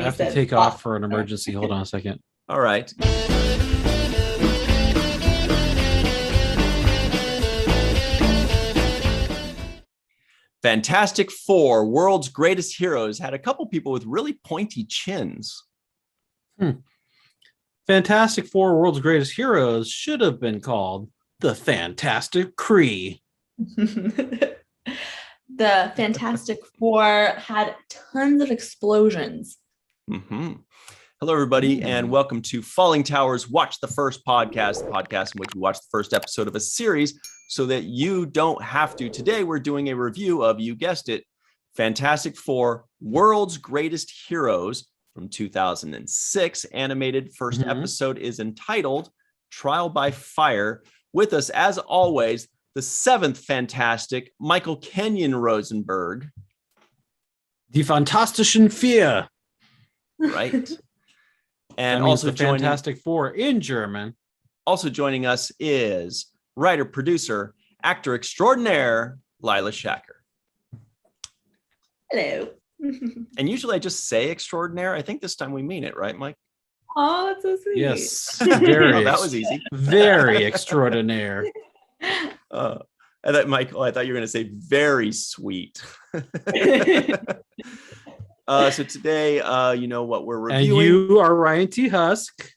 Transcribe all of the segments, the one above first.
he have said, to take off for an emergency. Hold on a second. All right. Fantastic Four, World's Greatest Heroes, had a couple people with really pointy chins. Fantastic Four, World's Greatest Heroes should have been called the Fantastic Kree. The Fantastic Four had tons of explosions. Mm-hmm. Hello, everybody, and welcome to Fallingtower's Watch the First podcast, the podcast in which we watch the first episode of a series so that you don't have to. Today, we're doing a review of, you guessed it, Fantastic Four, World's Greatest Heroes from 2006. Animated first episode is entitled Trial by Fire. With us, as always, the seventh Fantastic, Michael Kenyon Rosenberg. Die Fantastischen Vier. Right. And that means also the Fantastic Four in German. Also joining us is writer, producer, actor extraordinaire, Laila Shaker. Hello. And usually I just say extraordinaire. I think this time we mean it, right, Mike? Oh, that's so sweet. Yes. Very that was easy. Very extraordinaire. And that, Michael, I thought you were going to say very sweet. So today, you know what we're reviewing. And you are Ryan T. Husk.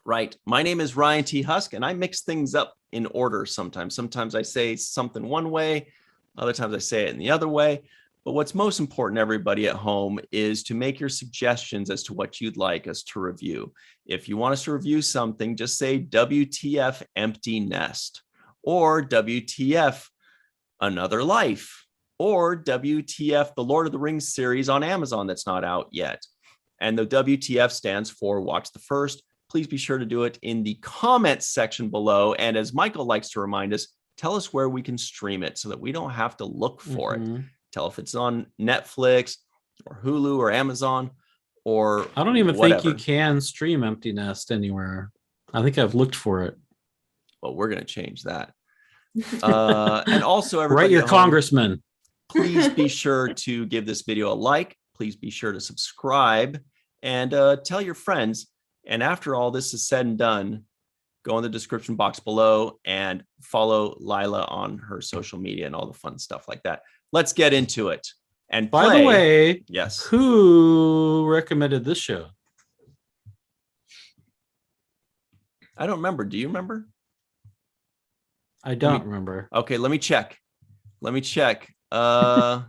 Right. My name is Ryan T. Husk, and I mix things up in order sometimes. Sometimes I say something one way. Other times I say it in the other way. But what's most important, everybody at home, is to make your suggestions as to what you'd like us to review. If you want us to review something, just say WTF Empty Nest, or WTF Another Life, or WTF The Lord of the Rings series on Amazon that's not out yet. And the WTF stands for Watch the First. Please be sure to do it in the comments section below. And as Michael likes to remind us, tell us where we can stream it so that we don't have to look for it. Tell if it's on Netflix or Hulu or Amazon or I don't even whatever. think you can stream Empty Nest anywhere. I think I've looked for it. Well, we're going to change that. And also, everybody write your at home, congressman. Please be sure to give this video a like. Please be sure to subscribe and tell your friends. And after all this is said and done, go in the description box below and follow Lila on her social media and all the fun stuff like that. Let's get into it. And by the way, yes, who recommended this show? I don't remember. Do you remember? I don't remember. Okay, let me check. Oh,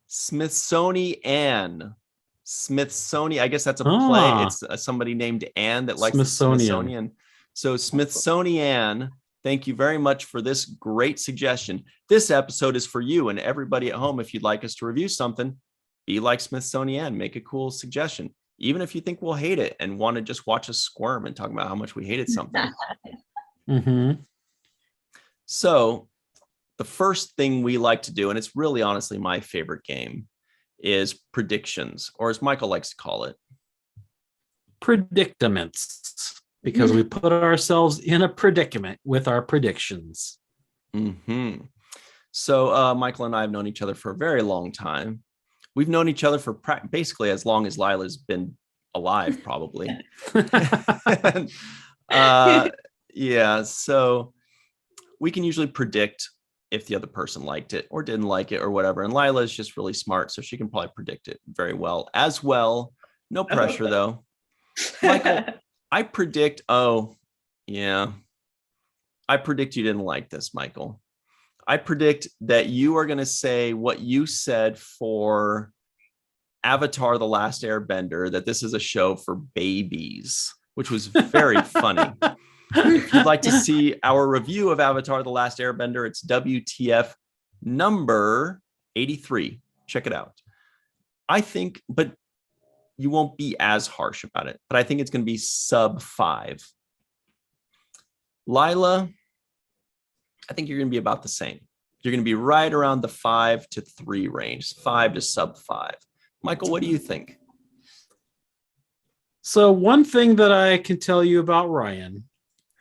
Smithsonian. I guess that's a play. It's somebody named Anne that likes the Smithsonian. So Smithsonian, thank you very much for this great suggestion. This episode is for you and everybody at home. If you'd like us to review something, be like Smithsonian. Make a cool suggestion. Even if you think we'll hate it and want to just watch us squirm and talk about how much we hated something. So the first thing we like to do, and it's really honestly my favorite game, is predictions, or as Michael likes to call it, predicaments, because we put ourselves in a predicament with our predictions. So Michael and I have known each other for a very long time. We've known each other for basically as long as Lila's been alive, probably. Yeah, so we can usually predict if the other person liked it or didn't like it or whatever. And Lila is just really smart, so she can probably predict it very well as well. No pressure, though. Michael, I predict, I predict you didn't like this, Michael. I predict that you are going to say what you said for Avatar: The Last Airbender, that this is a show for babies, which was very funny. If you'd like to see our review of Avatar: The Last Airbender, it's WTF number 83. Check it out. I think, but you won't be as harsh about it, but I think it's going to be sub 5. Lila, I think you're going to be about the same. You're going to be right around the 5 to 3 range, 5 to sub 5. Michael, what do you think? So one thing that I can tell you about Ryan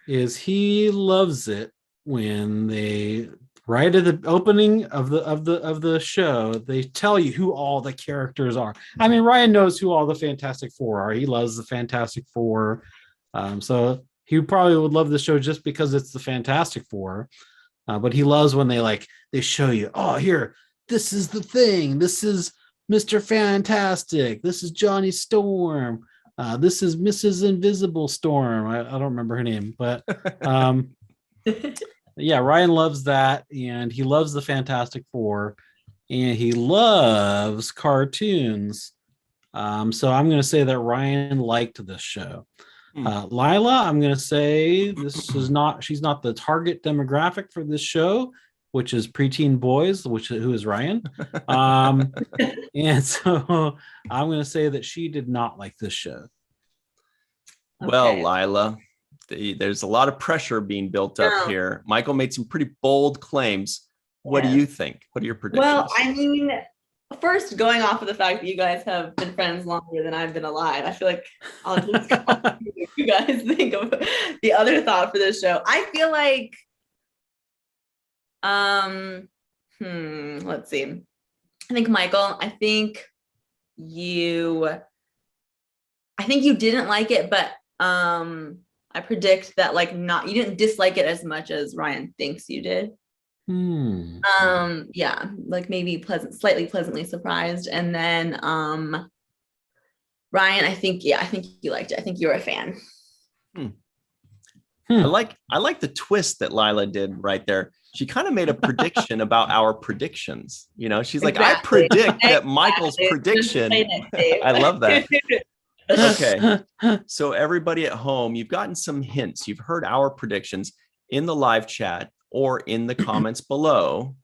is he loves it when they right at the opening of the show, they tell you who all the characters are. I mean, Ryan knows who all the Fantastic Four are. He loves the Fantastic Four. So he probably would love the show just because it's the Fantastic Four. But he loves when they show you, oh, here, this is the thing. This is Mr. Fantastic. This is Johnny Storm. This is Mrs. Invisible Storm. I don't remember her name, but yeah, Ryan loves that, and he loves the Fantastic Four, and he loves cartoons. So I'm going to say that Ryan liked this show. Lila, I'm going to say she's not the target demographic for this show, which is preteen boys, who is Ryan. And so I'm going to say that she did not like this show. Well, Okay. Lila, there's a lot of pressure being built up here. Michael made some pretty bold claims. What do you think? What are your predictions? Well, I mean, first, going off of the fact that you guys have been friends longer than I've been alive, I feel like I'll just call you guys think of the other thought for this show. I feel like, let's see. I think Michael, I think you didn't like it, but I predict that you didn't dislike it as much as Ryan thinks you did. Yeah, maybe slightly pleasantly surprised. And then Ryan, I think you liked it. I think you're a fan. I like the twist that Lila did right there. She kind of made a prediction about our predictions. She's like, I predict that Michael's prediction. I love that. Okay. So everybody at home, you've gotten some hints. You've heard our predictions in the live chat or in the comments below.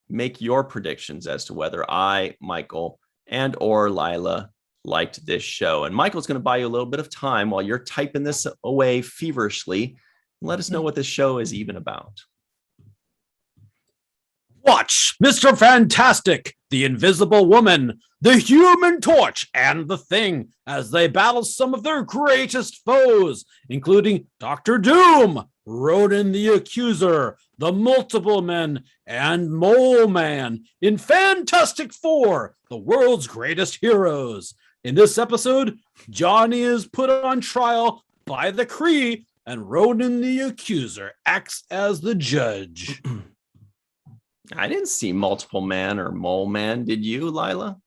Make your predictions as to whether I, Michael, and or Lila liked this show. And Michael's going to buy you a little bit of time while you're typing this away feverishly. Let us know what this show is even about. Watch Mr. Fantastic, the Invisible Woman, the Human Torch, and the Thing as they battle some of their greatest foes, including Dr. Doom, Ronan the Accuser, the Multiple Men, and Mole Man in Fantastic Four, the world's greatest heroes. In this episode, Johnny is put on trial by the Kree, and Ronan the Accuser acts as the judge. I didn't see Multiple Man or Mole Man. Did you, Lila?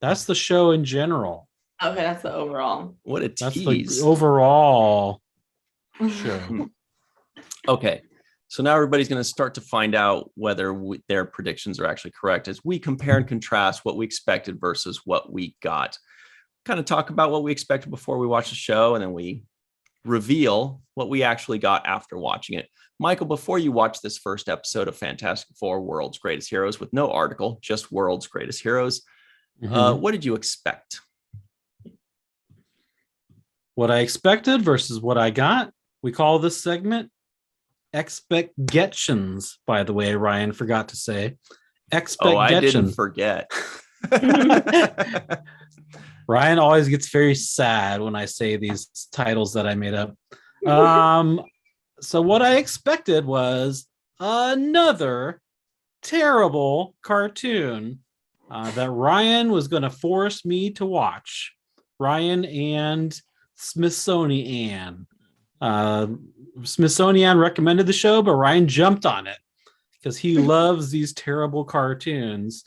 That's the show in general. Okay, that's the overall. What a That's tease. the overall show. Okay, so now everybody's going to start to find out whether their predictions are actually correct as we compare and contrast what we expected versus what we got. Kind of talk about what we expected before we watch the show, and then we reveal what we actually got after watching it. Michael, before you watch this first episode of Fantastic Four, World's Greatest Heroes, with no article, just World's Greatest Heroes, what did you expect? What I expected versus what I got. We call this segment expectations, by the way, Ryan forgot to say. Oh, I didn't forget. Ryan always gets very sad when I say these titles that I made up. So what I expected was another terrible cartoon that Ryan was going to force me to watch. Ryan and Smithsonian. Smithsonian recommended the show, but Ryan jumped on it because he loves these terrible cartoons.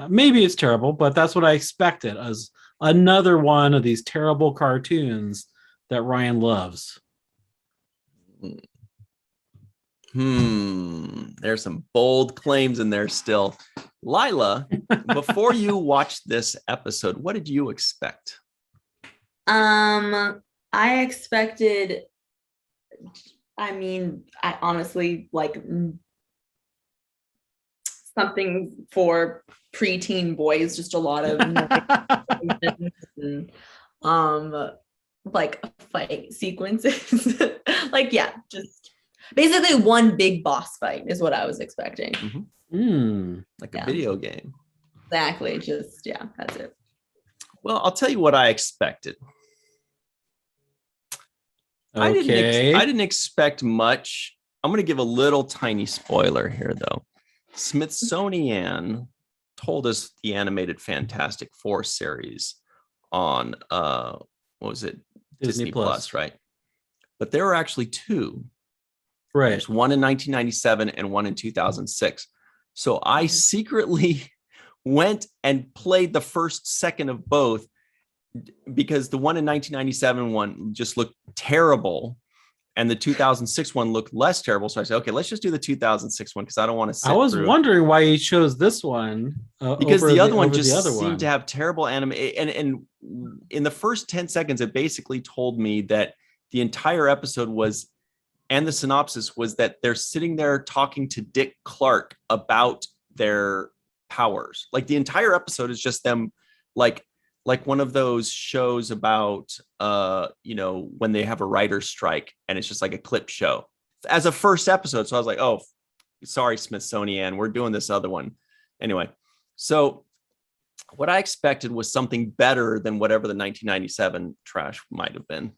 Maybe it's terrible, but that's what I expected, as another one of these terrible cartoons that Ryan loves. There's some bold claims in there still. Lila, before you watched this episode, what did you expect? I expected, I honestly something for preteen boys, just a lot of and, fight sequences. Just basically one big boss fight is what I was expecting. Like a video game. Exactly. That's it. Well, I'll tell you what I expected. Okay. I didn't expect much I'm going to give a little tiny spoiler here, though. Smithsonian told us the animated Fantastic Four series on what was it? Disney Plus, right? But there were actually two. Right. There's one in 1997 and one in 2006. So I secretly went and played the first second of both because the one in 1997 one just looked terrible and the 2006 one looked less terrible. So I said, okay, let's just do the 2006 one because I don't want to sit I was through. wondering why he chose this one Because the other one just seemed seemed to have terrible anime. And in the first 10 seconds, it basically told me that the entire episode was, and the synopsis was that they're sitting there talking to Dick Clark about their powers. Like the entire episode is just them like one of those shows about when they have a writer's strike and it's just like a clip show as a first episode. So I was like, oh, sorry, Smithsonian, we're doing this other one. Anyway, so what I expected was something better than whatever the 1997 trash might have been.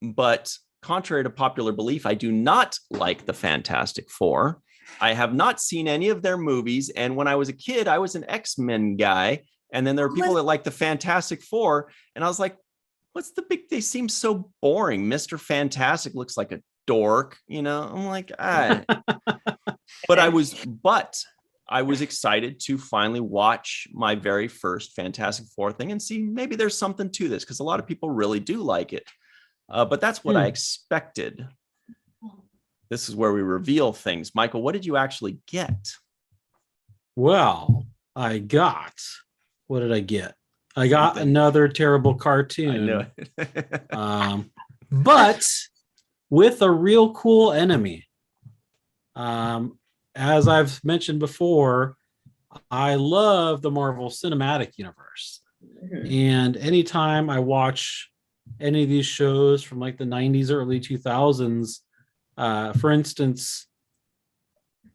But contrary to popular belief, I do not like the Fantastic Four. I have not seen any of their movies. And when I was a kid, I was an X-Men guy. And then there are people that like the Fantastic Four. And I was like, what's the big, they seem so boring. Mr. Fantastic looks like a dork, I'm like, but I was excited to finally watch my very first Fantastic Four thing and see maybe there's something to this because a lot of people really do like it. But that's what I expected. This is where we reveal things. Michael, what did you actually get? Well, what did I get? I got another terrible cartoon. I know it. But with a real cool enemy. As I've mentioned before, I love the Marvel Cinematic Universe. Mm-hmm. And anytime I watch any of these shows from like the 90s, early 2000s, for instance,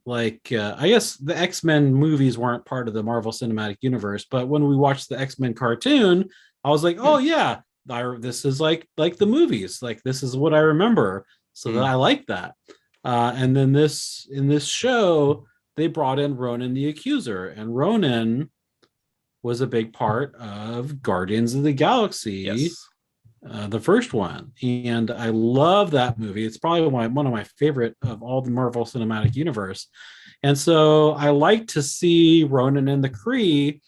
I guess the X-Men movies weren't part of the Marvel Cinematic Universe, but when we watched the X-Men cartoon, I was like, oh yeah, this is like the movies. Like this is what I remember. So that I like that. And then in this show, they brought in Ronan the Accuser, and Ronan was a big part of Guardians of the Galaxy. Yes. The first one, and I love that movie. It's probably one of my favorite of all the Marvel Cinematic Universe, and so I like to see Ronan and the Kree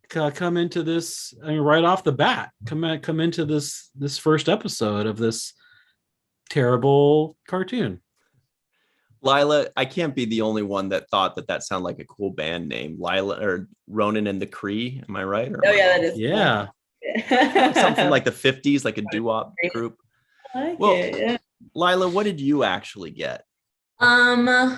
come into this. I mean, right off the bat, come into this first episode of this terrible cartoon. Lila, I can't be the only one that thought that sounded like a cool band name, Lila or Ronan and the Kree. Am I right? Oh yeah, that is. Yeah. Cool. Something like the 50s, like a doo-wop group. I like it, yeah. Lila, what did you actually get? I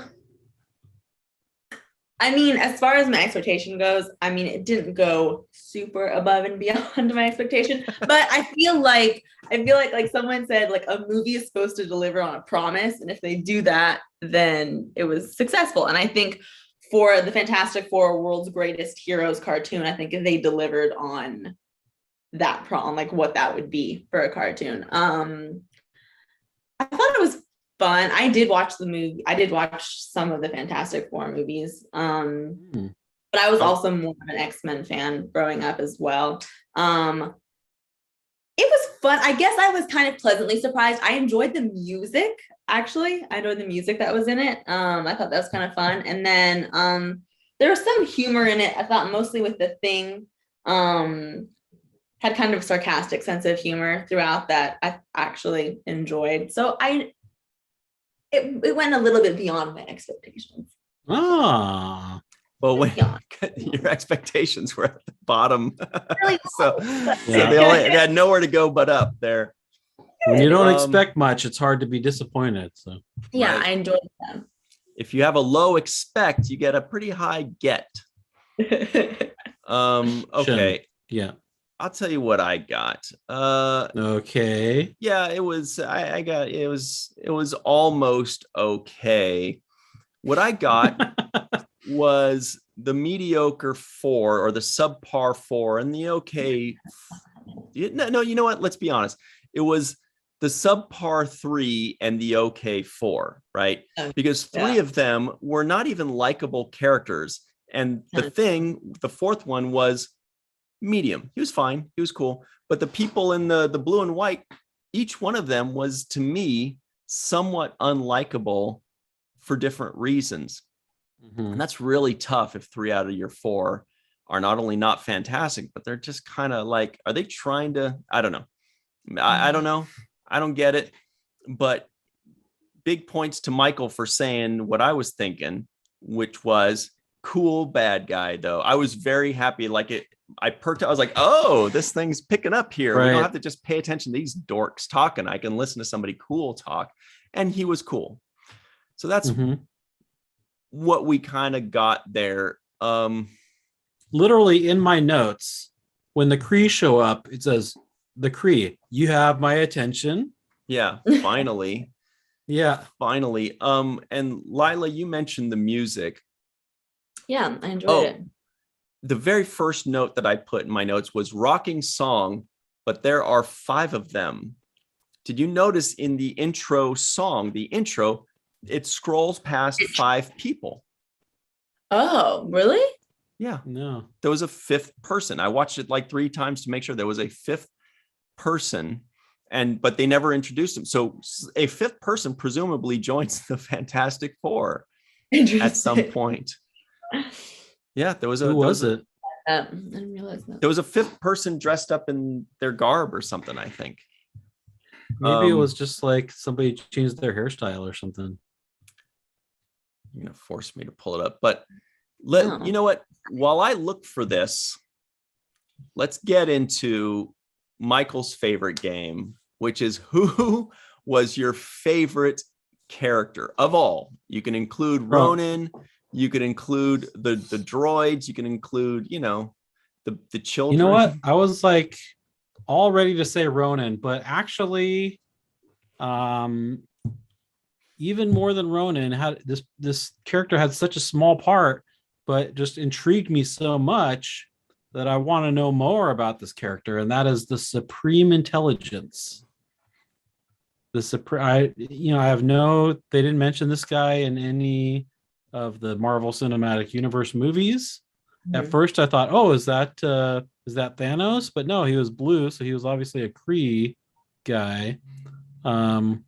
mean, as far as my expectation goes, I mean, it didn't go super above and beyond my expectation, but I feel like someone said, like, a movie is supposed to deliver on a promise, and if they do that, then it was successful. And I think for the Fantastic Four World's Greatest Heroes cartoon, I think they delivered on that problem, like what that would be for a cartoon. I thought it was fun. I did watch the movie. I did watch some of the Fantastic Four movies. But I was also more of an X-Men fan growing up as well. It was fun. I guess I was kind of pleasantly surprised. I enjoyed the music, actually. I enjoyed the music that was in it. I thought that was kind of fun. And then there was some humor in it. I thought mostly with the Thing. Had kind of a sarcastic sense of humor throughout that I actually enjoyed. So it went a little bit beyond my expectations. Ah. Well, when your expectations were at the bottom. Really so they had nowhere to go but up there. When you don't expect much, it's hard to be disappointed. So yeah, right. I enjoyed them. If you have a low expect, you get a pretty high get. Okay. Yeah. I'll tell you what I got. Okay. Yeah, it was. It was almost okay. What I got was the mediocre 4 or the subpar 4 and the okay. No, you know what? Let's be honest. It was the subpar 3 and the okay 4, right? Because 3 of them were not even likable characters. And the fourth one was medium. He was fine. He was cool. But the people in the blue and white, each one of them was, to me, somewhat unlikable for different reasons. And that's really tough if 3 out of your 4 are not only not fantastic, but they're just kind of like, are they trying to, I don't know. I don't know. I don't get it. But big points to Michael for saying what I was thinking, which was cool bad guy, though. I was very happy. Like I perked up. I was like, oh, this thing's picking up here. Right. We don't have to just pay attention to these dorks talking. I can listen to somebody cool talk. And he was cool. So that's what we kind of got there. Literally in my notes, when the Kree show up, it says, the Kree, you have my attention. Yeah, finally. Finally. And Lila, you mentioned the music. Yeah, I enjoyed it. The very first note that I put in my notes was rocking song, but there are 5 of them. Did you notice in the intro song, it scrolls past 5 people? Oh, really? Yeah. No. There was a 5th person. I watched it like 3 times to make sure there was a 5th person, but they never introduced him. So a 5th person presumably joins the Fantastic Four at some point. Yeah, there was a. Who was it? I didn't realize that. There was a 5th person dressed up in their garb or something, I think. Maybe it was just like somebody changed their hairstyle or something. You're gonna force me to pull it up, but you know what? While I look for this, let's get into Michael's favorite game, which is who was your favorite character of all? You can include Ronan. You could include the droids. You can include, the children. You know what? I was like all ready to say Ronan, but actually, even more than Ronan, had this character had such a small part, but just intrigued me so much that I want to know more about this character, and that is the Supreme Intelligence. I have they didn't mention this guy in any of the Marvel Cinematic Universe movies. At first I thought, oh, is that Thanos? But no, he was blue, so he was obviously a Kree guy. But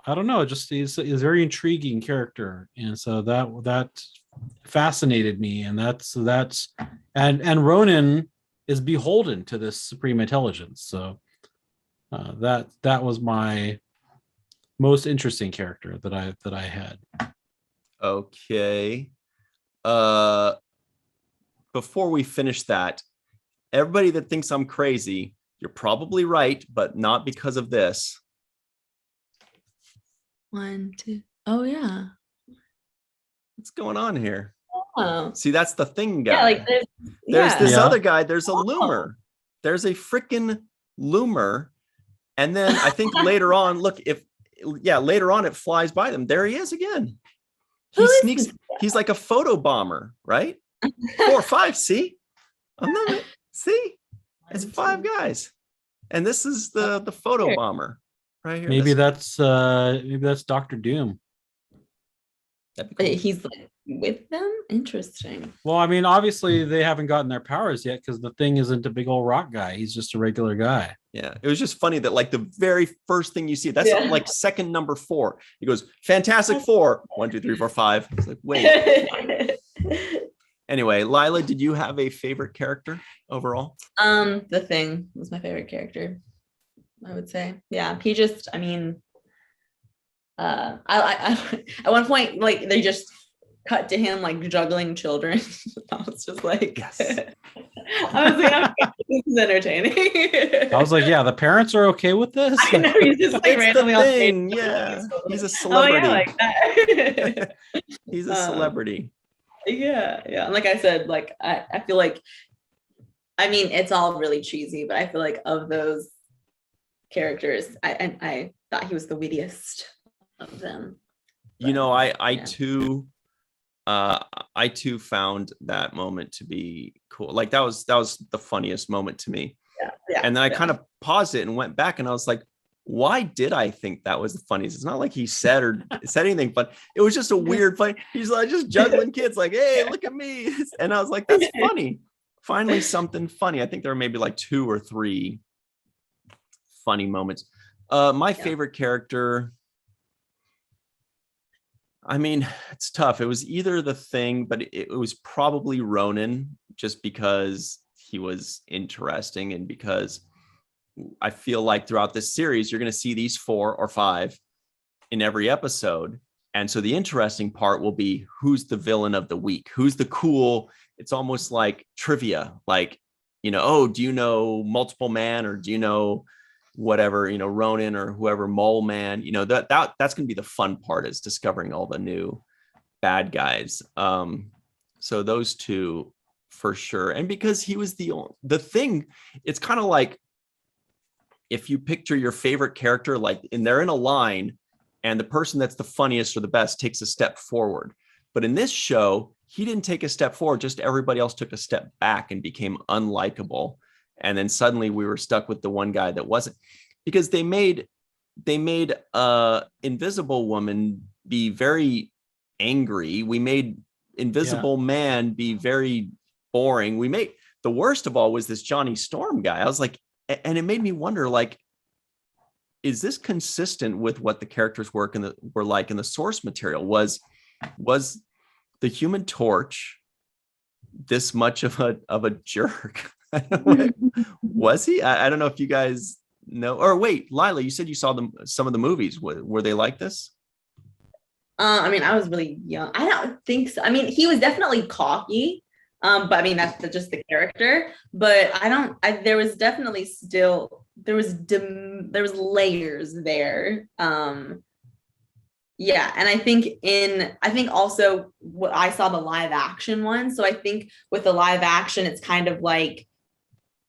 I don't know, just he's a very intriguing character, and so that fascinated me, and that's and Ronan is beholden to this Supreme Intelligence, so that was my most interesting character that I had. Okay. Before we finish that, everybody that thinks I'm crazy, you're probably right, but not because of this. 1, 2. Oh yeah. What's going on here? Oh. See, that's the thing, guy. Yeah, like there's this other guy. There's a loomer. There's a freaking loomer. And then I think later on, later on it flies by them. There he is again. He sneaks. He's like a photo bomber, right? 4 or 5. See? See? It's 5 guys. And this is the photo bomber right here. Maybe that's Dr. Doom. He's like with them? Interesting. Well, I mean, obviously they haven't gotten their powers yet because the Thing isn't a big old rock guy. He's just a regular guy. Yeah, it was just funny that like the very first thing you see, that's like second number 4. He goes, Fantastic Four. 1, 2, 3, 4, 5. It's like, wait. Anyway, Lila, did you have a favorite character overall? The Thing was my favorite character, I would say. Yeah, he just, I mean, I at one point, like they just cut to him like juggling children. I was just like, yes. I was like, okay, this is entertaining. I was like, yeah, the parents are okay with this. I know, he's just like randomly on stage. Yeah, he's a celebrity. Oh, yeah, like that. He's a celebrity. Yeah. And like I said, like I feel like, I mean, it's all really cheesy, but I feel like of those characters, I thought he was the wittiest of them. But, I too, I too found that moment to be cool. Like that was the funniest moment to me. Yeah. And then I kind of paused it and went back and I was like, why did I think that was the funniest? It's not like he said anything, but it was just a weird fight. He's like just juggling kids, like, hey, look at me. And I was like, that's funny. Finally, something funny. I think there were maybe like 2 or 3 funny moments. My favorite character, I mean, it's tough. It was either the Thing, but it was probably Ronan, just because he was interesting and because I feel like throughout this series, you're going to see these 4 or 5 in every episode. And so the interesting part will be who's the villain of the week, who's the cool. It's almost like trivia, like, oh, do you know Multiple Man, or do you know whatever, Ronan or whoever, Mole Man, that's going to be the fun part, is discovering all the new bad guys. So those 2 for sure. And because he was the Thing, it's kind of like if you picture your favorite character, like, and they're in a line and the person that's the funniest or the best takes a step forward. But in this show, he didn't take a step forward, just everybody else took a step back and became unlikable. And then suddenly we were stuck with the one guy that wasn't, because they made Invisible Woman be very angry. We made Invisible Man be very boring. We made, the worst of all was this Johnny Storm guy. I was like, and it made me wonder, like, is this consistent with what the characters were like in the source material? Was the Human Torch this much of a jerk? Was he? I don't know if you guys know. Or wait, Lila, you said you saw some of the movies. Were they like this? I mean, I was really young. I don't think so. I mean, he was definitely cocky. But I mean, that's just the character. But there was definitely still, there was layers there. Yeah. And I think also what I saw the live action one. So I think with the live action, it's kind of like,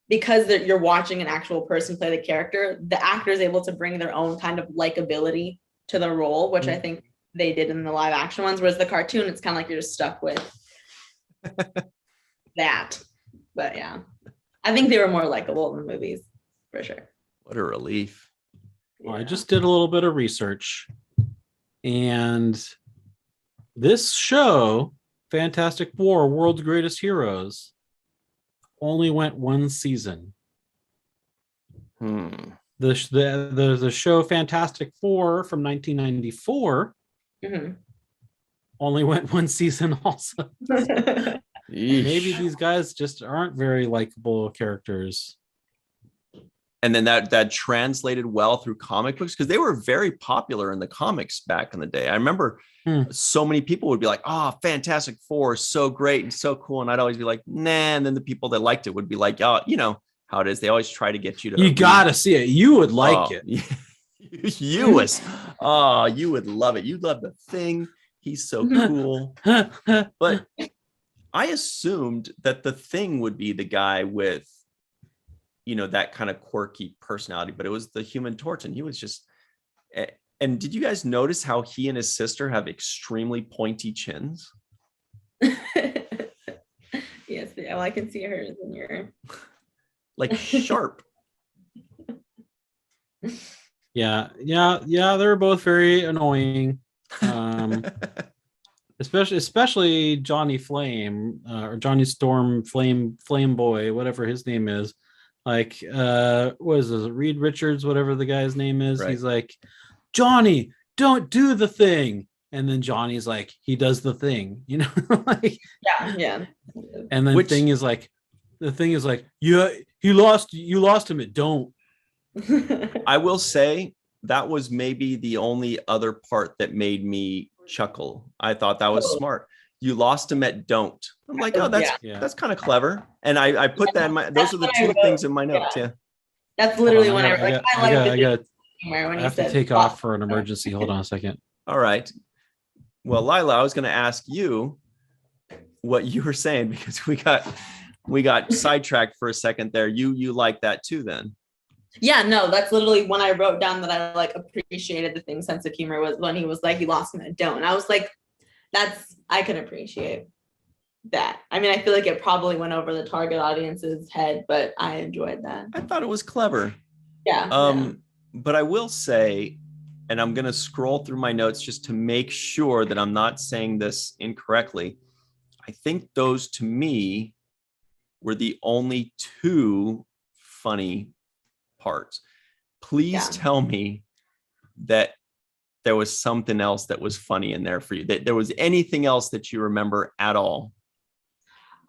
because you're watching an actual person play the character, the actor is able to bring their own kind of likability to the role, which I think they did in the live action ones. Whereas the cartoon, it's kind of like you're just stuck with that. But yeah, I think they were more likable in the movies for sure. What a relief. Well, I just did a little bit of research, and this show, Fantastic Four, World's Greatest Heroes, only went 1 season. The show Fantastic Four from 1994 only went 1 season also. Maybe these guys just aren't very likable characters. And then that translated well through comic books, because they were very popular in the comics back in the day. I remember so many people would be like, oh, Fantastic Four is so great and so cool. And I'd always be like, nah. And then the people that liked it would be like, oh, you know how it is. They always try to get you to. You got to see it. You would like it. You would love it. You'd love the Thing. He's so cool. But I assumed that the Thing would be the guy with, you know, that kind of quirky personality, but it was the Human Torch, and he was just. And did you guys notice how he and his sister have extremely pointy chins? Yes, well, I can see hers in your. Like sharp. Yeah. They're both very annoying. Especially Johnny Flame or Johnny Storm, Flame Boy, whatever his name is. Like, what is this? Reed Richards, whatever the guy's name is. Right. He's like, Johnny, don't do the thing. And then Johnny's like, he does the thing, you know? Like, yeah. And then the thing is like, yeah, you lost him at don't. I will say that was maybe the only other part that made me chuckle. I thought that was smart. You lost him at don't. I'm like, oh, that's kind of clever. And I put that in my, those are the two things in my notes. Yeah. That's literally when I have to take off for an emergency. Hold on a second. All right. Well, Lila, I was going to ask you what you were saying, because we got sidetracked for a second there. You like that too, then? Yeah, no, that's literally when I wrote down that I like appreciated the Thing's sense of humor was when he was like, you lost him at don't. And I was like, I can appreciate. that. I mean, I feel like it probably went over the target audience's head, but I enjoyed that. I thought it was clever. Yeah. But I will say, and I'm going to scroll through my notes just to make sure that I'm not saying this incorrectly. I think those to me were the only two funny parts. Please tell me that there was something else that was funny in there for you, that there was anything else that you remember at all.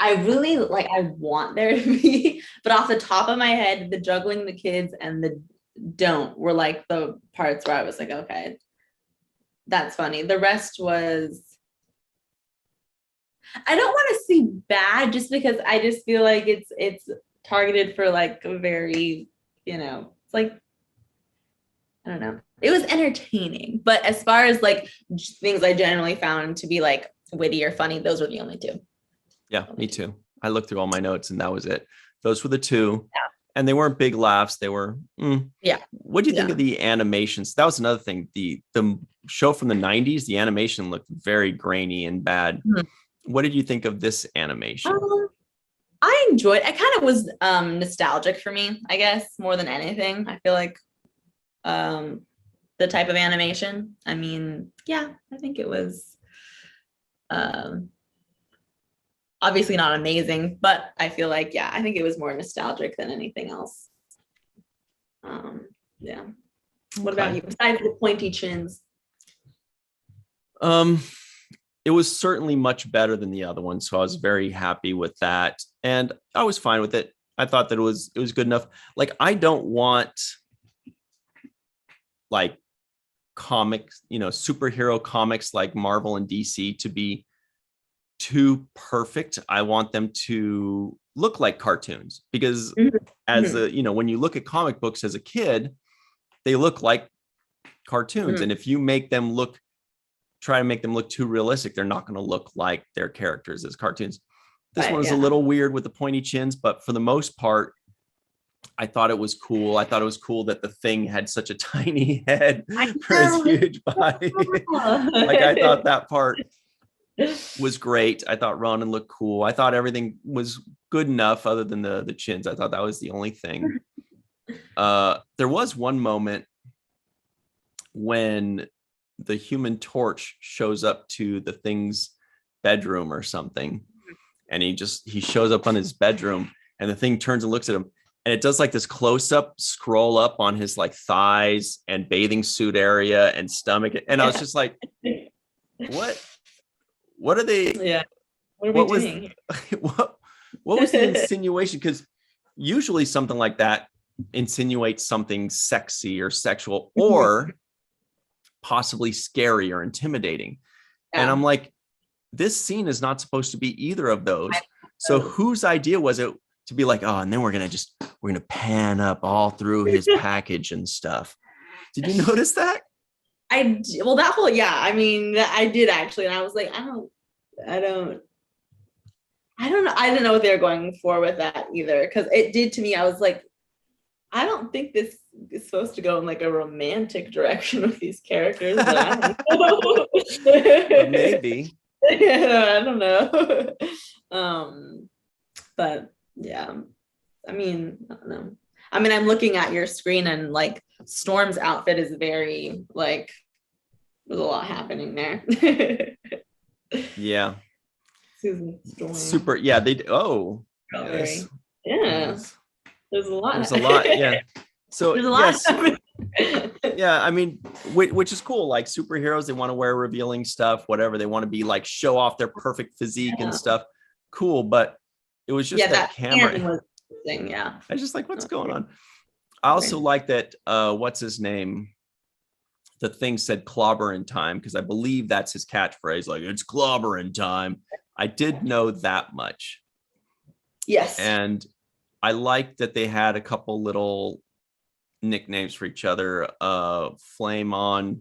I really I want there to be, but off the top of my head, the juggling the kids and the don't were like the parts where I was like, okay, that's funny. The rest was, I don't want to see bad just because I just feel like it's targeted for like a very, it's like, I don't know. It was entertaining, but as far as like things I generally found to be like witty or funny, those were the only two. Yeah, me too. I looked through all my notes and that was it. Those were the two. Yeah. And they weren't big laughs. They were, yeah. What do you think of the animations? That was another thing. The show from the 90s, the animation looked very grainy and bad. Mm-hmm. What did you think of this animation? I enjoyed it. It kind of was nostalgic for me, I guess, more than anything. I feel like the type of animation. I mean, yeah, I think it was obviously not amazing, but I feel like, I think it was more nostalgic than anything else. Yeah. What about you? Besides the pointy chins? It was certainly much better than the other one, so I was very happy with that, and I was fine with it. I thought that it was good enough. Like, I don't want like comics, superhero comics like Marvel and DC to be too perfect. I want them to look like cartoons because as when you look at comic books as a kid, they look like cartoons. And if you try to make them look too realistic, they're not going to look like their characters as cartoons. This one was a little weird with the pointy chins, but for the most part, I thought it was cool. I thought it was cool that the Thing had such a tiny head for his huge body. I thought that part was great. I thought Ronan looked cool. I thought everything was good enough other than the chins. I thought that was the only thing. There was one moment when the Human Torch shows up to the Thing's bedroom or something, and he shows up on his bedroom, and the Thing turns and looks at him, and it does like this close-up scroll up on his like thighs and bathing suit area and stomach, and I was just like, what are they? Yeah. What are we doing? What was the insinuation? Because usually something like that insinuates something sexy or sexual or possibly scary or intimidating. And I'm like, this scene is not supposed to be either of those. So whose idea was it to be like, and then we're going to pan up all through his package and stuff. Did you notice that? That whole, I mean, I did actually. And I was like, I don't know. I didn't know what they were going for with that either. Cause it did to me. I was like, I don't think this is supposed to go in like a romantic direction with these characters. But I don't know. Maybe. I don't know. But yeah, I mean, I don't know. I mean, I'm looking at your screen and like Storm's outfit is very like, there's a lot happening there. Yeah. Susan Storm. Super. Yeah. Yes. Yeah. There's a lot. Yeah. So there's a lot. Yeah. I mean, which is cool. Like superheroes, they want to wear revealing stuff, whatever. They want to be like show off their perfect physique and stuff. Cool. But it was just that camera. Was I was just like, what's going on? I also like that. What's his name? The Thing said clobber in time, because I believe that's his catchphrase. Like, it's clobber in time. I did know that much. Yes. And I liked that they had a couple little nicknames for each other. Flame On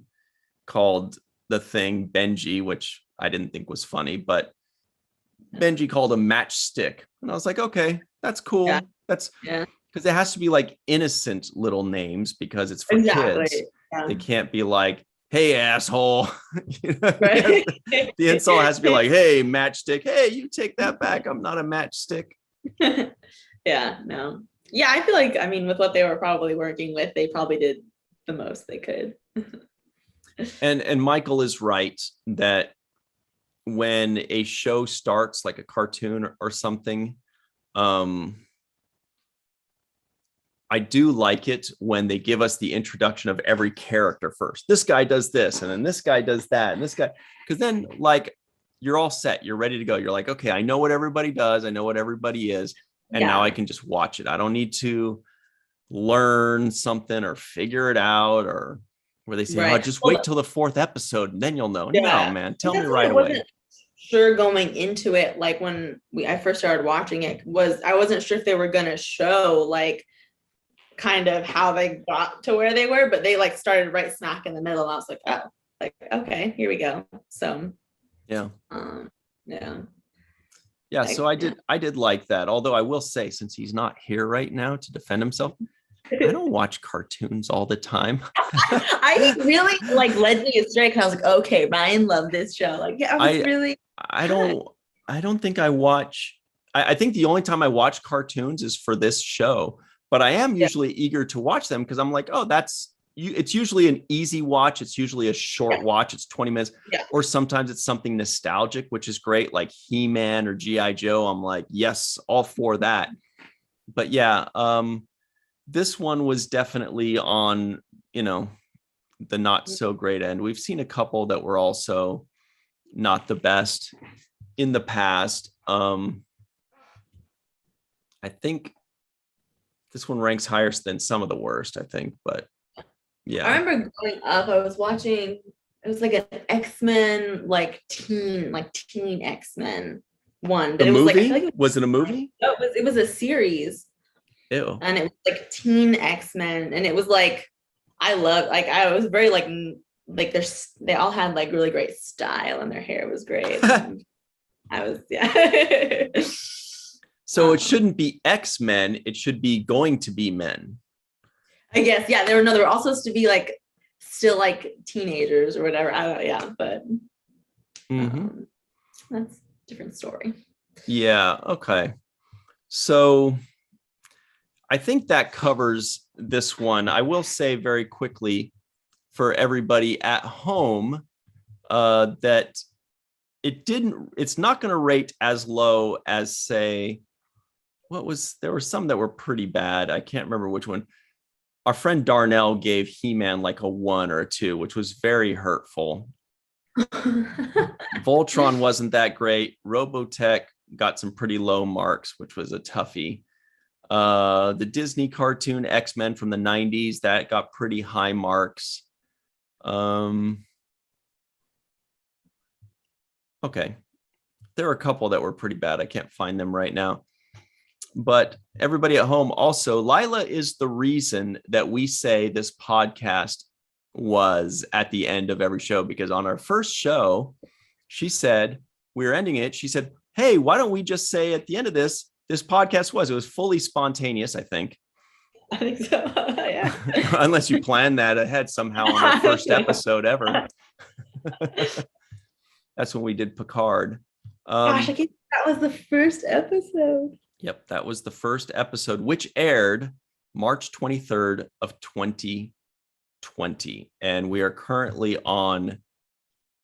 called the Thing Benji, which I didn't think was funny, but Benji called him Matchstick. And I was like, okay, that's cool. Yeah. That's because it has to be like innocent little names because it's for kids. Yeah. They can't be like hey, asshole. Right. The insult has to be like, hey, matchstick. Hey, you take that back. I'm not a matchstick. Yeah, no. Yeah, I feel like, I mean, with what they were probably working with, they probably did the most they could. And Michael is right that when a show starts, like a cartoon or something, I do like it when they give us the introduction of every character first. This guy does this, and then this guy does that, and this guy, because then like you're all set, you're ready to go. You're like, okay, I know what everybody does, I know what everybody is, and now I can just watch it. I don't need to learn something or figure it out, or where they say, oh, just wait till the 4th episode, and then you'll know. No, man, tell me right away. Sure, going into it, like when I first started watching it, I wasn't sure if they were gonna show like kind of how they got to where they were, but they like started right smack in the middle, and I was like, oh, like, okay, here we go. So yeah. Like, so I did like that, although I will say, since he's not here right now to defend himself, I don't watch cartoons all the time. I really like led me astray because I was like, okay, Ryan loved this show. Like, yeah, I don't think I watch. I think the only time I watch cartoons is for this show, but I am usually eager to watch them because I'm like, oh, it's usually an easy watch. It's usually a short watch. It's 20 minutes, or sometimes it's something nostalgic, which is great, like He-Man or G.I. Joe. I'm like, yes, all for that. But yeah, this one was definitely on, the not so great end. We've seen a couple that were also not the best in the past. I think this one ranks higher than some of the worst, I think, but yeah. I remember growing up, I was watching, it was like an X-Men, like teen X-Men one. But a it was movie? Like, was it a movie? No, it was a series. Ew. And it was like teen X-Men, and it was like, I was very like they all had like really great style, and their hair was great. So it shouldn't be X-Men, it should be Going to Be Men. I guess, yeah. They were all supposed to be like still like teenagers or whatever. I don't know, yeah, but that's a different story. Yeah, okay. So I think that covers this one. I will say very quickly for everybody at home that it's not going to rate as low as, say, there were some that were pretty bad. I can't remember which one. Our friend Darnell gave He-Man like a 1 or a 2, which was very hurtful. Voltron wasn't that great. Robotech got some pretty low marks, which was a toughie. The Disney cartoon X-Men from the 90s, that got pretty high marks. Okay. There are a couple that were pretty bad. I can't find them right now. But everybody at home, also, Lila is the reason that we say this podcast was at the end of every show, because on our first show, she said, we were ending it. She said, hey, why don't we just say at the end of this podcast it was fully spontaneous, I think. I think so. Yeah. Unless you planned that ahead somehow on our first episode ever. That's when we did Picard. Gosh, I think that was the first episode. Yep, that was the first episode, which aired March 23rd of 2020. And we are currently on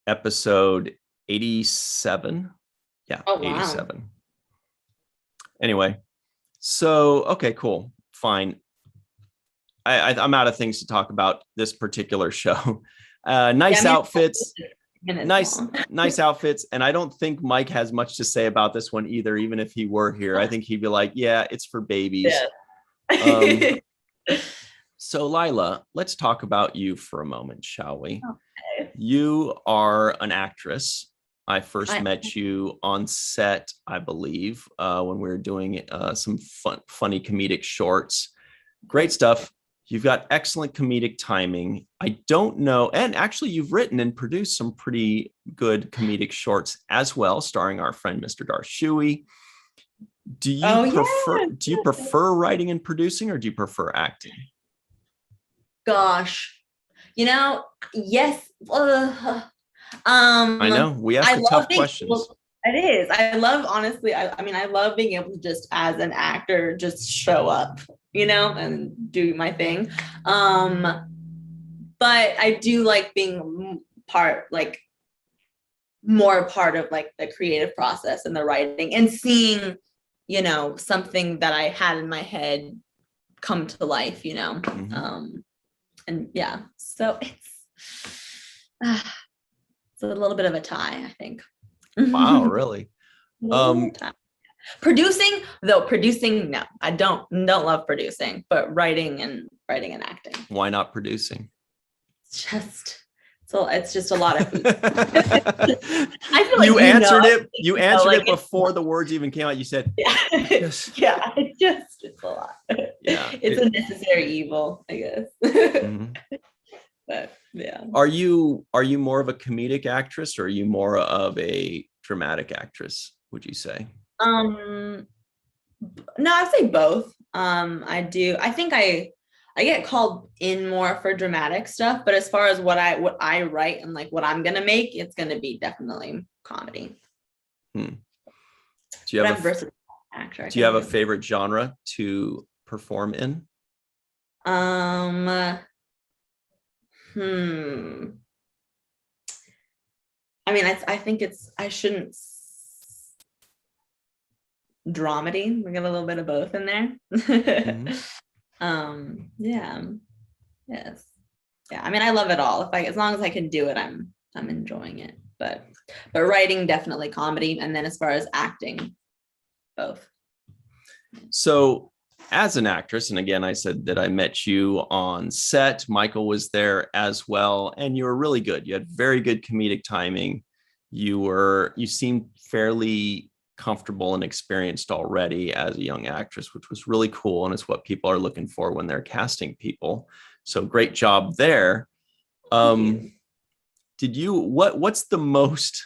episode 87. Yeah, oh, wow. 87. Anyway, so, okay, cool, fine. I'm out of things to talk about this particular show. Nice outfits. Nice outfits. And I don't think Mike has much to say about this one either, even if he were here. I think he'd be like, yeah, it's for babies. Yeah. So Lila, let's talk about you for a moment, shall we? Okay. You are an actress. I first met you on set, I believe, when we were doing some funny comedic shorts. Great stuff. You've got excellent comedic timing. I don't know. And actually, you've written and produced some pretty good comedic shorts as well, starring our friend, Mr. Darth Shuey. Do you prefer writing and producing, or do you prefer acting? Gosh. Yes. I know we ask the tough questions. It is. Honestly, I love being able to just as an actor, just show up, and do my thing. But I do like being more part of like the creative process and the writing and seeing, something that I had in my head come to life, Mhm. And yeah, so it's a little bit of a tie, I think. Wow, really? Producing, no, I don't love producing, but writing and acting. Why not producing? It's just a lot of food. I feel like you answered it. Like, before the words even came out. You said, it's a lot. Yeah, it's a necessary evil, I guess. Mhm. But yeah. Are you more of a comedic actress or are you more of a dramatic actress, would you say? No, I'd say both. I do. I think I get called in more for dramatic stuff, but as far as what I write and like what I'm gonna make, it's gonna be definitely comedy. Do you have versatile actor. Do you have a favorite genre to perform in? I mean, I think I shouldn't dramedy. We got a little bit of both in there. Yeah. Yes. Yeah. I mean, I love it all. As long as I can do it, I'm enjoying it. But writing, definitely comedy. And then as far as acting, both. So as an actress, and again, I said that I met you on set. Michael was there as well, and you were really good. You had very good comedic timing. You seemed fairly comfortable and experienced already as a young actress, which was really cool, and it's what people are looking for when they're casting people. So great job there. What's the most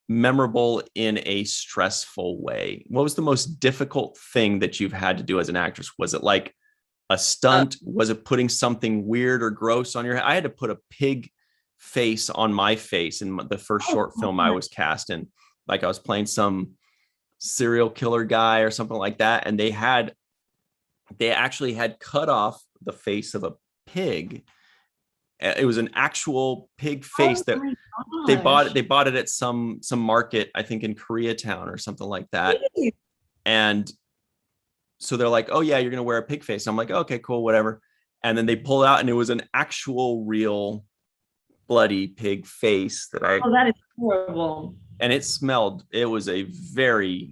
memorable in a stressful way? What was the most difficult thing that you've had to do as an actress? Was it like a stunt? Was it putting something weird or gross on your head? I had to put a pig face on my face in the first short film I was cast in. Like I was playing some serial killer guy or something like that. And they actually had cut off the face of a pig. It was an actual pig face that they bought it at some market, I think in Koreatown or something like that. And so they're like, oh yeah, you're going to wear a pig face. I'm like, okay, cool, whatever. And then they pull out and it was an actual real bloody pig face that is horrible. And it smelled. It was a very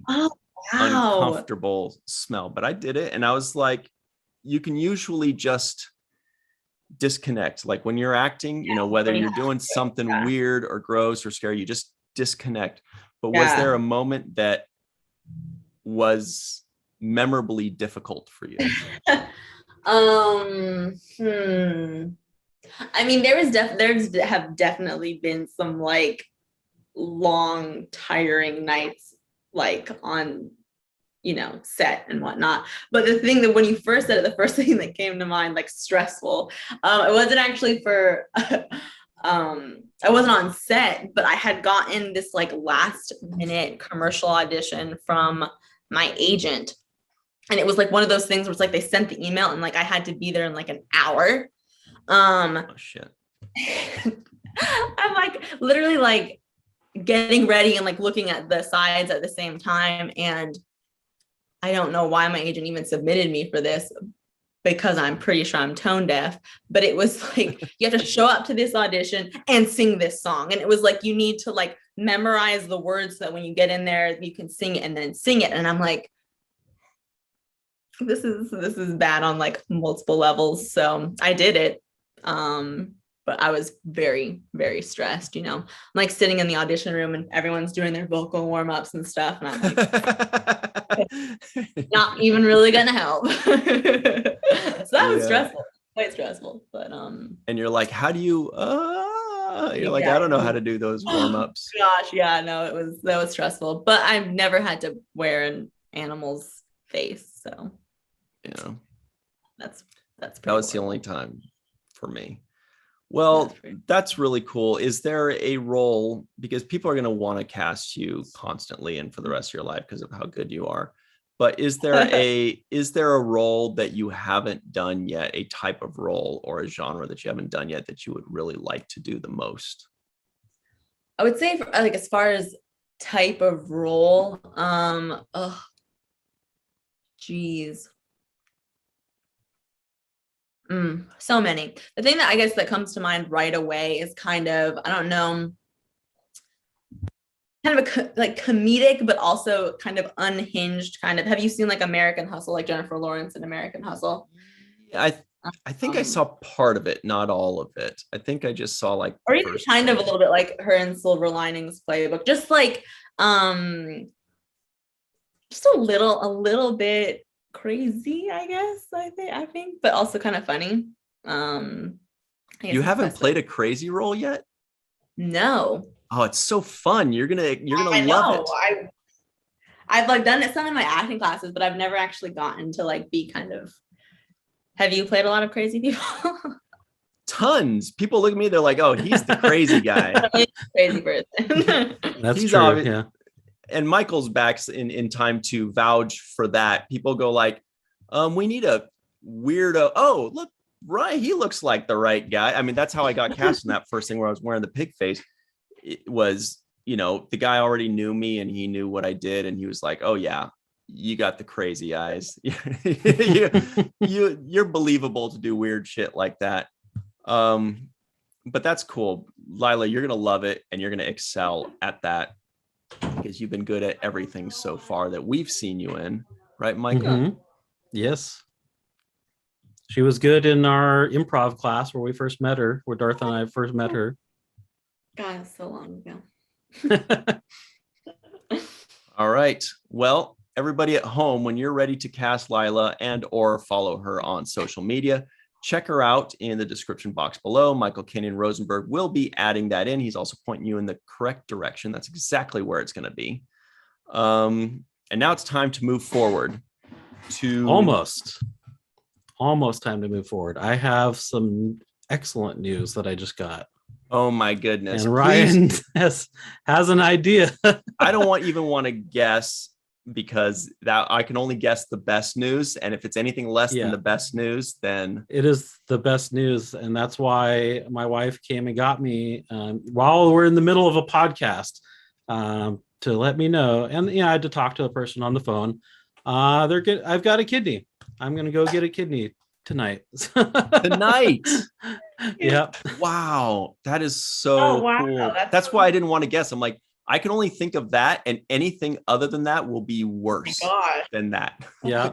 uncomfortable smell, but I did it. And I was like, you can usually just disconnect. Like when you're acting, whether you're doing something weird or gross or scary, you just disconnect. But was there a moment that was memorably difficult for you? I mean, there's have definitely been some like long, tiring nights, like on, set and whatnot. But the thing that when you first said it, the first thing that came to mind, like stressful, it wasn't actually for, I wasn't on set, but I had gotten this like last minute commercial audition from my agent. And it was like one of those things where it's like they sent the email and like I had to be there in like an hour. Oh shit. I'm like literally like getting ready and like looking at the sides at the same time. And I don't know why my agent even submitted me for this, because I'm pretty sure I'm tone deaf, but it was like, you have to show up to this audition and sing this song. And it was like, you need to like memorize the words so that when you get in there, you can sing it and then sing it. And I'm like, this is bad on like multiple levels. So I did it. But I was very, very stressed, I'm like sitting in the audition room and everyone's doing their vocal warm-ups and stuff. And I'm like, not even really gonna help. So that was stressful, quite stressful. But and you're like, how do you you're like, I don't know how to do those warm-ups. Gosh, yeah, no, that was stressful. But I've never had to wear an animal's face. So that was horrible. the only time for me. Well, That's great. that's really cool. Is there a role, because people are going to want to cast you constantly and for the rest of your life because of how good you are. But is there a role that you haven't done yet, a type of role or a genre that you haven't done yet that you would really like to do the most? I would say like as far as type of role, oh, geez. So many. The thing that I guess that comes to mind right away is kind of, I don't know, kind of like comedic, but also kind of unhinged kind of. Have you seen like American Hustle, like Jennifer Lawrence in American Hustle? Yeah, I think I saw part of it, not all of it. I think I just saw like or the even first kind of a 20. little bit like her in Silver Linings Playbook, just like just a little bit crazy, I guess. I think, but also kind of funny. I guess You it's the haven't best way. played a crazy role yet? No, Oh, it's so fun. You're gonna I love know. it. I've like done it some in my acting classes, but I've never actually gotten to like be kind of. Have you played a lot of crazy people? Tons. People look at me, they're like, oh, he's the crazy guy. Crazy person. That's He's true. obvious. Yeah. And Michael's back in time to vouch for that. People go like, we need a weirdo. Oh, look, right. He looks like the right guy. I mean, that's how I got cast in that first thing where I was wearing the pig face. It was, the guy already knew me and he knew what I did. And he was like, oh yeah, you got the crazy eyes. You're believable to do weird shit like that. But that's cool. Lila, you're going to love it and you're going to excel at that because you've been good at everything so far that we've seen you in. Right, Michael? Mhm. Yes. She was good in our improv class where we first met her, where Darth and I first met her. God, so long ago. All right. Well, everybody at home, when you're ready to cast Lila and or follow her on social media, check her out in the description box below. Michael Kenyon Rosenberg will be adding that in. He's also pointing you in the correct direction. That's exactly where it's going to be. And now it's time to move forward to Almost time to move forward. I have some excellent news that I just got. Oh my goodness. And Ryan has an idea. I don't even want to guess because that I can only guess the best news. And if it's anything less than the best news, then it is the best news. And that's why my wife came and got me while we're in the middle of a podcast to let me know. And I had to talk to a person on the phone. I've got a kidney. I'm going to go get a kidney tonight. Tonight. Yeah. Wow. That is so cool. That's why I didn't want to guess. I'm like, I can only think of that, and anything other than that will be worse than that. Yeah.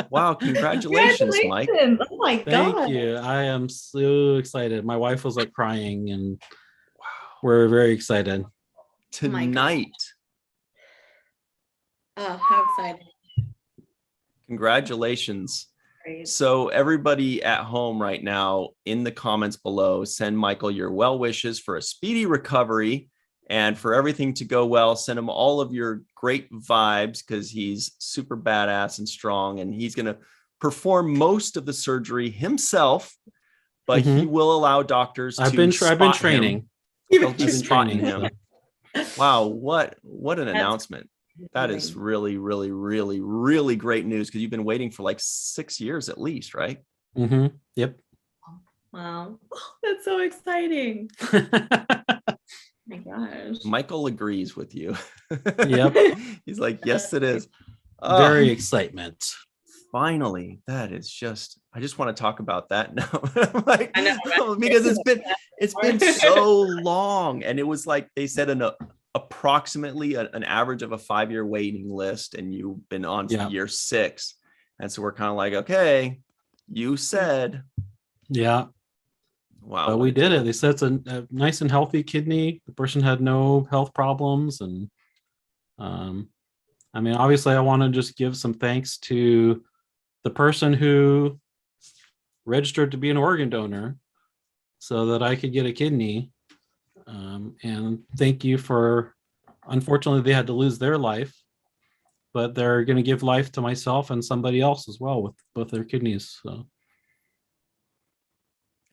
Wow. Congratulations, Mike. Oh my God. Thank you. I am so excited. My wife was like crying, and we're very excited. Tonight. Oh, how exciting. Congratulations. Great. So everybody at home right now, in the comments below, send Michael your well wishes for a speedy recovery and for everything to go well. Send him all of your great vibes because he's super badass and strong, and he's going to perform most of the surgery himself, but he will allow doctors I've been training. I've been training him. Wow, what an announcement. That is really, really, really, really great news because you've been waiting for like 6 years at least, right? Mm-hmm. Yep. Wow. That's so exciting. My gosh. Michael agrees with you. Yep. He's like, yes, it is. Very excitement. Finally, that is just, I just want to talk about that now. Like, I know, right? Because it's been so long. And it was like, they said approximately an average of a 5-year waiting list, and you've been on to year 6. And so we're kind of like, okay, you said. Yeah. Wow. But we did it. They said it's a nice and healthy kidney. The person had no health problems. And I mean, obviously I want to just give some thanks to the person who registered to be an organ donor so that I could get a kidney. And thank you for, unfortunately, they had to lose their life, but they're going to give life to myself and somebody else as well with both their kidneys. So.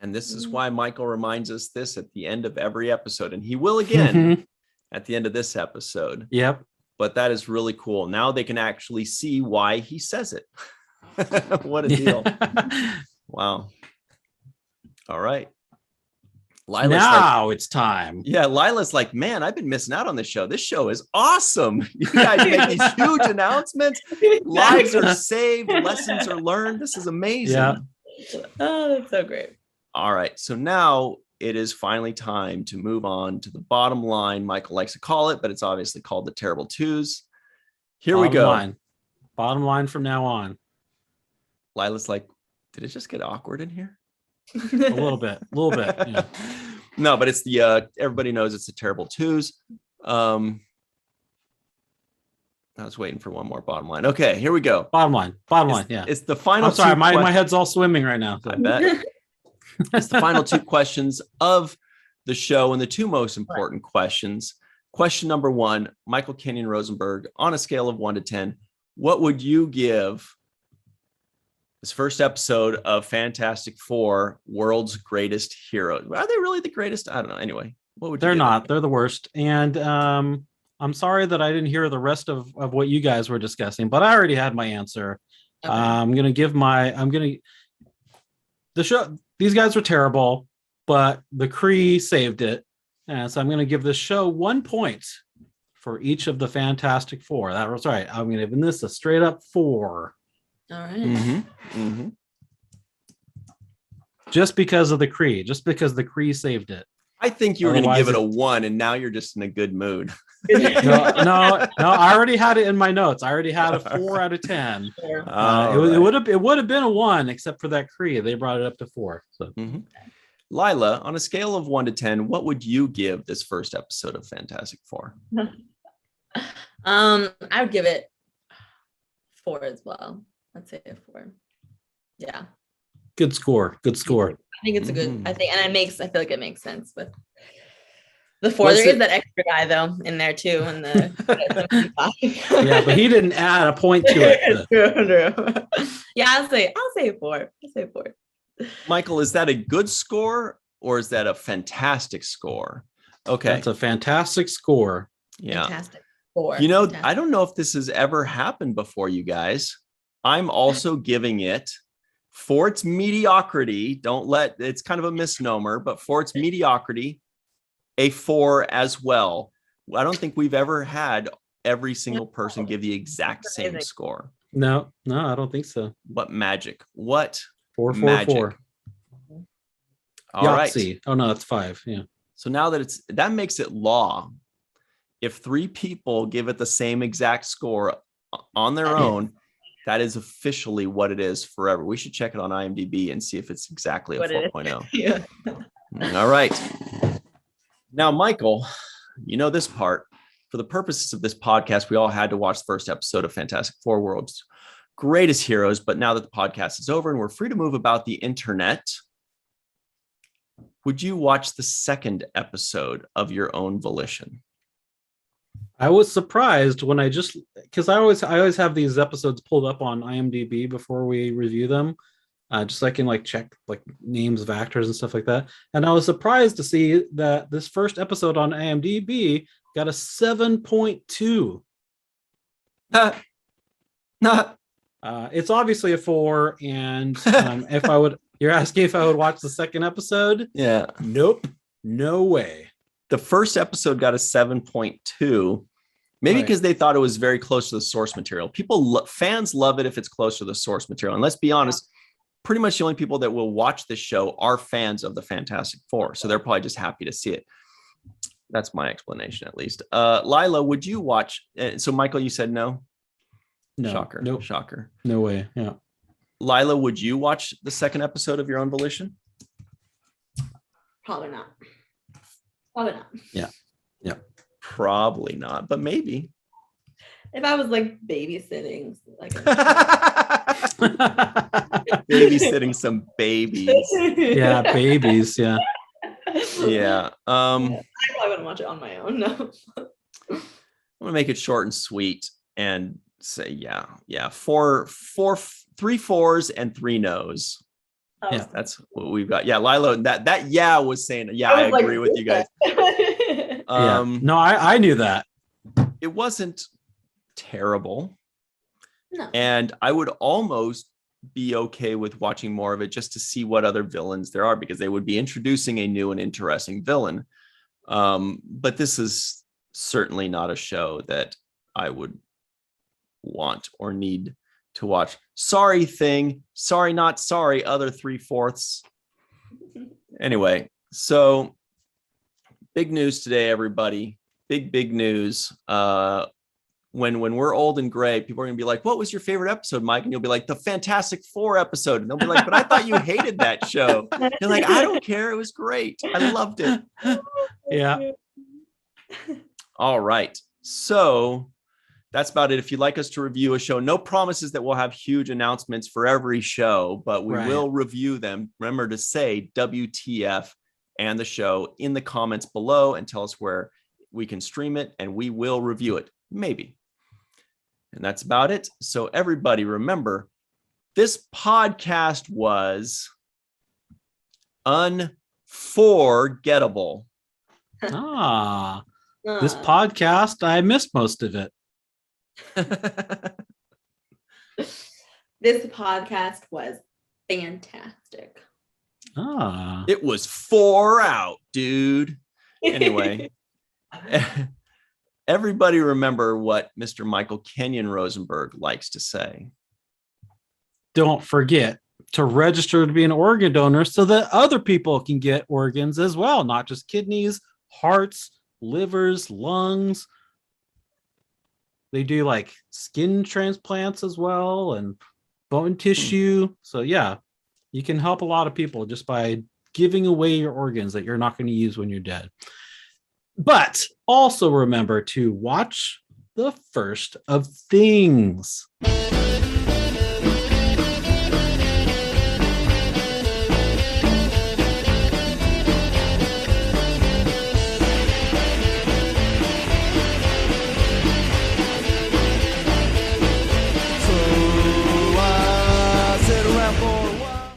And this is why Michael reminds us this at the end of every episode, and he will again at the end of this episode. Yep. But that is really cool. Now they can actually see why he says it. What a deal. Wow. All right. Lila's now it's time. Yeah, Lila's like, man, I've been missing out on this show. This show is awesome. You guys make these huge announcements. Lives are saved. Lessons are learned. This is amazing. Yeah. Oh, that's so great. All right. So now it is finally time to move on to the bottom line. Michael likes to call it, but it's obviously called the Terrible Twos. Here we go. Line. Bottom line from now on. Lila's like, did it just get awkward in here? A little bit. Yeah. No, but it's the everybody knows it's the Terrible Twos. I was waiting for one more bottom line. Okay, here we go. Bottom line. Yeah. It's the final. I'm sorry, my head's all swimming right now. I bet. It's the final two questions of the show, and the two most important questions. Question number one, Michael Kenyon Rosenberg, on a scale of 1 to 10, what would you give this first episode of Fantastic Four, World's Greatest Heroes? Are they really the greatest? I don't know. Anyway, what would you They're give not. them? They're the worst. And I'm sorry that I didn't hear the rest of what you guys were discussing, but I already had my answer. Okay. The show, these guys were terrible, but the Kree saved it. And so I'm going to give this show 1 point for each of the Fantastic Four. That was right. I'm going to give this a straight up 4. All right. Just because of the Kree, just because the Kree saved it. I think you were going to give it a Otherwise 1, and now you're just in a good mood. No, I already had it in my notes. I already had a 4 out of 10. It would have been a 1, except for that Kree. They brought it up to 4. So. Lila, on a scale of 1 to 10, what would you give this first episode of Fantastic Four? I would give it 4 as well. I'd say a 4. Yeah. Good score. I think it's a good. I feel like it makes sense with the 4. There is that extra guy though in there too, in the Yeah, but he didn't add a point to it. True. Yeah, I'll say 4. I'll say 4. Michael, is that a good score or is that a fantastic score? Okay. That's a fantastic score. Yeah. Fantastic 4. You know, Fantastic. I don't know if this has ever happened before, you guys. I'm also giving it, for its mediocrity, it's kind of a misnomer, but for its mediocrity, a 4 as well. I don't think we've ever had every single person give the exact same score. No, I don't think so. What magic. What 4, 4, magic. 4. All right. Yahtzee. Oh no, that's 5. Yeah. So now that makes it law. If 3 people give it the same exact score on their own, that is officially what it is forever. We should check it on IMDb and see if it's exactly a 4.0. Yeah. All right. Now, Michael, you know this part. For the purposes of this podcast, we all had to watch the first episode of Fantastic Four, World's Greatest Heroes. But now that the podcast is over and we're free to move about the internet, would you watch the second episode of your own volition? I was surprised when because I always have these episodes pulled up on IMDb before we review them, just so I can check names of actors and stuff like that. And I was surprised to see that this first episode on IMDb got a 7.2. It's obviously a 4, and you're asking if I would watch the second episode? Yeah. Nope. No way. The first episode got a 7.2, maybe because they thought it was very close to the source material. Fans love it if it's close to the source material. And let's be honest, pretty much the only people that will watch this show are fans of the Fantastic Four. So they're probably just happy to see it. That's my explanation, at least. Lila, would you watch? So Michael, you said no? No. Shocker. Nope. Shocker. No way. Yeah. Lila, would you watch the second episode of your own volition? Probably not. Yeah. Probably not, but maybe. If I was babysitting, Babysitting some babies. Yeah, babies. Yeah. Yeah. I probably wouldn't watch it on my own. No. I'm gonna make it short and sweet and say, 3 4s and 3 no's. Oh. Yeah. That's what we've got. Yeah, Lila, that was saying, yeah, I was like, agree with you guys. Yeah. No, I knew that. It wasn't terrible. No. And I would almost be okay with watching more of it just to see what other villains there are, because they would be introducing a new and interesting villain. But this is certainly not a show that I would want or need to watch. Sorry, Thing. Sorry, not sorry. Other 3/4. Anyway, so big news today, everybody. Big news. When we're old and gray, people are gonna be like, "What was your favorite episode, Mike?" And you'll be like, "The Fantastic Four episode." And they'll be like, "But I thought you hated that show." You're like, "I don't care. It was great. I loved it." Yeah. All right. So that's about it. If you'd like us to review a show, no promises that we'll have huge announcements for every show, but we will review them. Remember to say WTF and the show in the comments below and tell us where we can stream it, and we will review it. Maybe. And that's about it. So everybody remember, this podcast was unforgettable. This podcast, I missed most of it. This podcast was fantastic. It was 4 out, dude. Anyway, everybody remember what Mr. Michael Kenyon Rosenberg likes to say. Don't forget to register to be an organ donor so that other people can get organs as well, not just kidneys, hearts, livers, lungs. They do like skin transplants as well and bone tissue. So yeah, you can help a lot of people just by giving away your organs that you're not going to use when you're dead. But also remember to watch the first of Things.